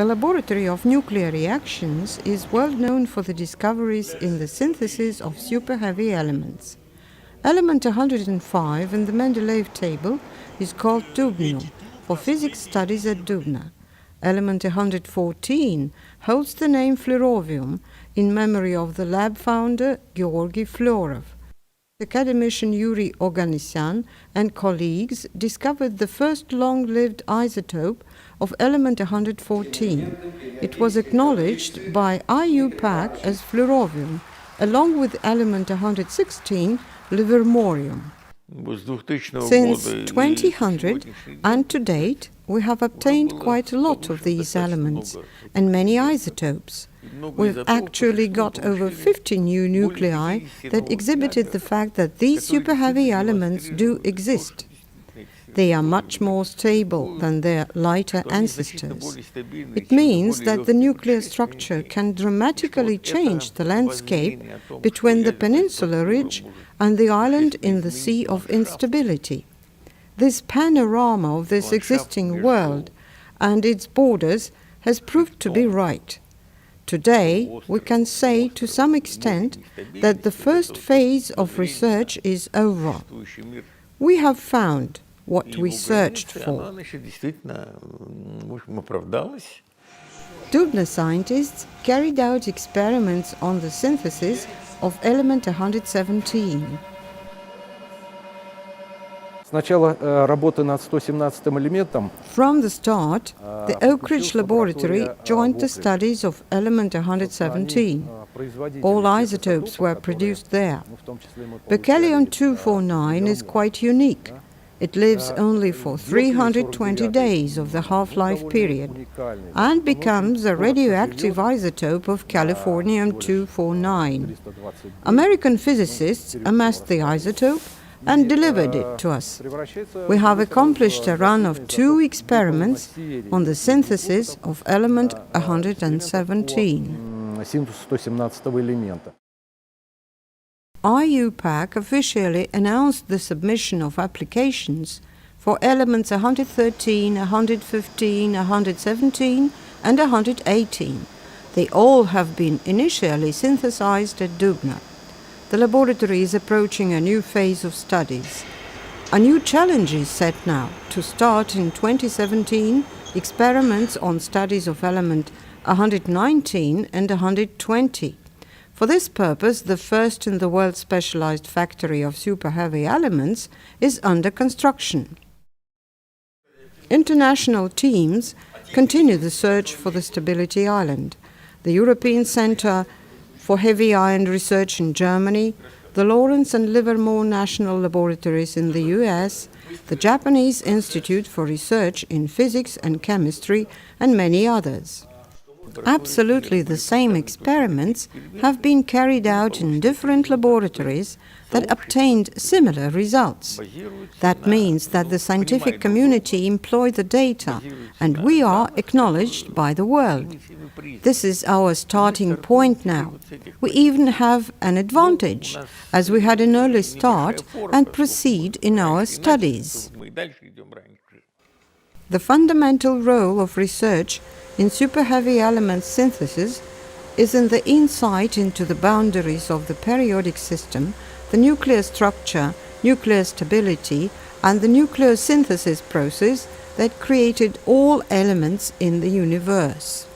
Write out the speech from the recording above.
The laboratory of nuclear reactions is well known for the discoveries in the synthesis of superheavy elements. Element 105 in the Mendeleev Table is called Dubnium for physics studies at Dubna. Element 114 holds the name Flerovium in memory of the lab founder Georgij Flerov. Academician Yuri Oganessian and colleagues discovered the first long-lived isotope of element 114. It was acknowledged by IUPAC as Flerovium, along with element 116, Livermorium. Since 2000 and to date, we have obtained quite a lot of these elements and many isotopes. We've actually got over 50 new nuclei that exhibited the fact that these superheavy elements do exist. They are much more stable than their lighter ancestors. It means that the nuclear structure can dramatically change the landscape between the peninsula ridge and the island in the Sea of Instability. This panorama of this existing world and its borders has proved to be right. Today, we can say to some extent that the first phase of research is over. We have found what we searched for. Dubna scientists carried out experiments on the synthesis of element 117. From the start, the Oak Ridge Laboratory joined the studies of element 117. All isotopes were produced there. Berkelium-249 is quite unique. It lives only for 320 days of the half-life period and becomes a radioactive isotope of Californium-249. American physicists amassed the isotope and delivered it to us. We have accomplished a run of 2 experiments on the synthesis of element 117. IUPAC officially announced the submission of applications for elements 113, 115, 117 and 118. They all have been initially synthesized at Dubna. The laboratory is approaching a new phase of studies. A new challenge is set now to start in 2017 experiments on studies of element 119 and 120. For this purpose, the first in the world specialized factory of superheavy elements is under construction. International teams continue the search for the Stability Island. The European Center for Heavy Iron Research in Germany, the Lawrence and Livermore National Laboratories in the US, the Japanese Institute for Research in Physics and Chemistry, and many others. Absolutely the same experiments have been carried out in different laboratories that obtained similar results. That means that the scientific community employ the data, and we are acknowledged by the world. This is our starting point now. We even have an advantage, as we had an early start and proceed in our studies. The fundamental role of research in superheavy element synthesis is in the insight into the boundaries of the periodic system, the nuclear structure, nuclear stability, and the nuclear synthesis process that created all elements in the universe.